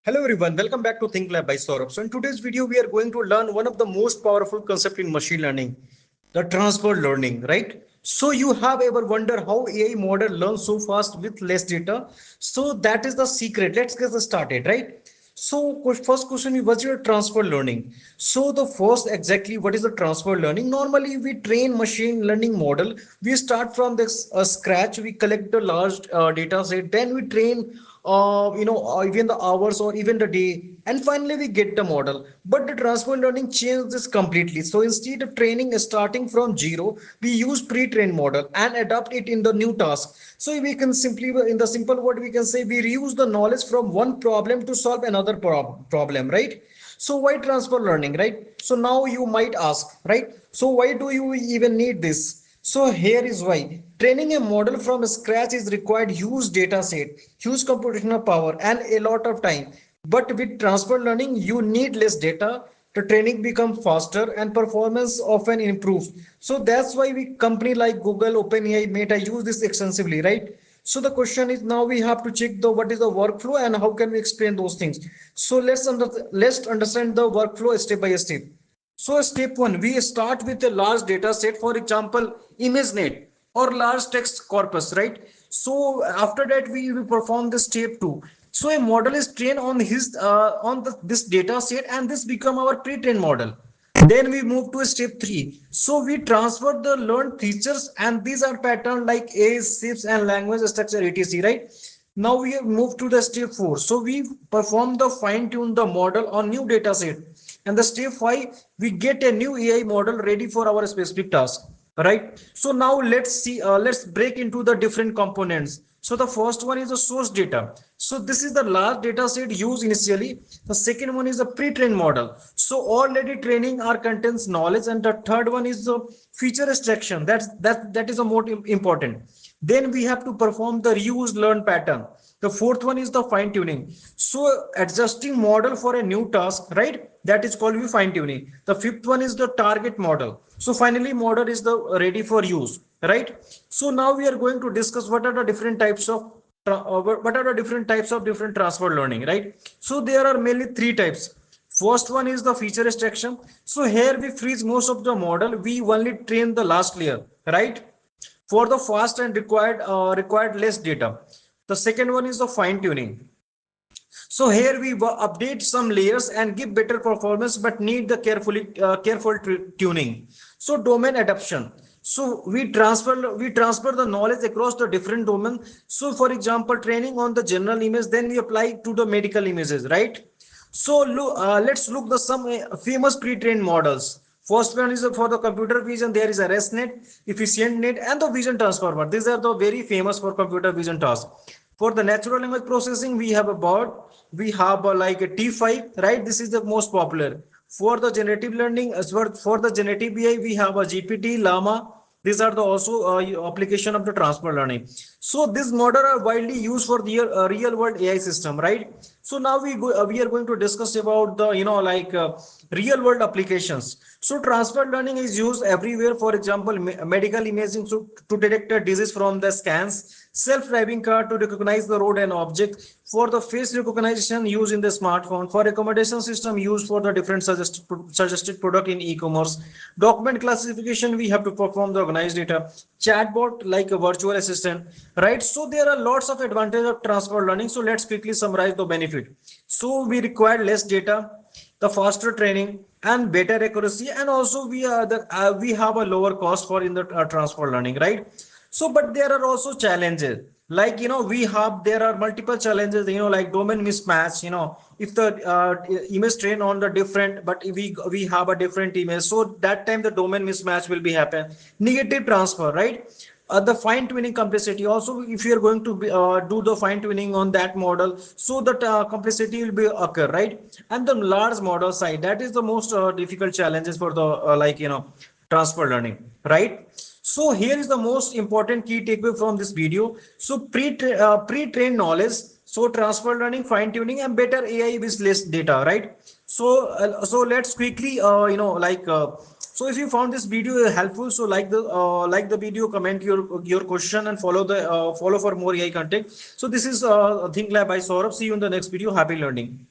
Hello everyone, welcome back to Think Lab by Saurabh. So in today's video, we are going to learn one of the most powerful concept in machine learning, the transfer learning, right? So you have ever wondered how AI model learns so fast with less data? So that is the secret. Let's get started, right? So first question is, what's your transfer learning? So the first exactly what is the transfer learning? Normally we train machine learning model. We start from this scratch. We collect the large data set. Then we train even the hours or even the day, and finally we get the model. But the transfer learning changes this completely. So instead of training starting from zero, we use pre-trained model and adapt it in the new task. So we can simply, in the simple word, we can say we reuse the knowledge from one problem to solve another problem, right? So why transfer learning, right? So now you might ask, right? So why do you even need this? So here is why. Training a model from scratch is required huge data set, huge computational power, and a lot of time. But with transfer learning, you need less data. The training becomes faster and performance often improves. So that's why we company like Google, OpenAI, Meta use this extensively, right? So the question is, now we have to check the what is the workflow and how can we explain those things. So let's understand the workflow step by step. So step one, we start with a large data set, for example, ImageNet or large text corpus, right? So after that, we perform the step two. So a model is trained on this data set, and this become our pre-trained model. Then we move to step three. So we transfer the learned features, and these are pattern like age, shapes, and language structure, etc. Right? Now we have moved to the step four. So we perform the fine tune the model on new data set. And the step five, we get a new AI model ready for our specific task. Right. So now let's break into the different components. So the first one is the source data. So this is the large data set used initially. The second one is the pre-trained model. So already training our contents knowledge, and the third one is the feature extraction. That is the more important. Then we have to perform the reuse learn pattern. The fourth one is the fine tuning. So adjusting model for a new task, right? That is called fine tuning. The fifth one is the target model. So finally model is the ready for use, right? So now we are going to discuss what are the different types of different transfer learning, right? So there are mainly three types. First one is the feature extraction. So here we freeze most of the model. We only train the last layer, right? For the fast and required less data. The second one is the fine tuning. So here we update some layers and give better performance, but need the careful tuning. So domain adaptation. So we transfer the knowledge across the different domain. So for example, training on the general image, then we apply to the medical images, right? So let's look the some famous pre-trained models. First one is for the computer vision. There is a ResNet, efficient net, and the vision transformer. These are the very famous for computer vision tasks. For the natural language processing, we have a BERT. We have like a T5, right? This is the most popular. For the generative learning, as well for the generative AI, we have a GPT, Llama. These are the also application of the transfer learning. So this model are widely used for the real world AI system, right? So now we are going to discuss about the real world applications. So transfer learning is used everywhere. For example, medical imaging to detect a disease from the scans, self-driving car to recognize the road and object, for the face recognition used in the smartphone, for recommendation system used for the different suggested product in e-commerce, document classification we have to perform the organized data, chatbot like a virtual assistant, right? So there are lots of advantages of transfer learning. So let's quickly summarize the benefit. So we require less data, the faster training, and better accuracy, and also we have a lower cost for in the transfer learning, right? So but there are also challenges, like there are multiple challenges, like domain mismatch. If the image train on the different, but if we have a different image, so that time the domain mismatch will be happen. Negative transfer, right? The fine tuning complexity also, if you are going to do the fine tuning on that model, so that complexity will be occur, right? And the large model side, that is the most difficult challenges for the transfer learning, right? So here is the most important key takeaway from this video. So pre-trained knowledge, so transfer learning, fine tuning, and better AI with less data, right? So let's quickly so if you found this video helpful, so like the video, comment your question, and follow for more AI content. So this is Think Lab by Saurabh. See you in the next video. Happy learning.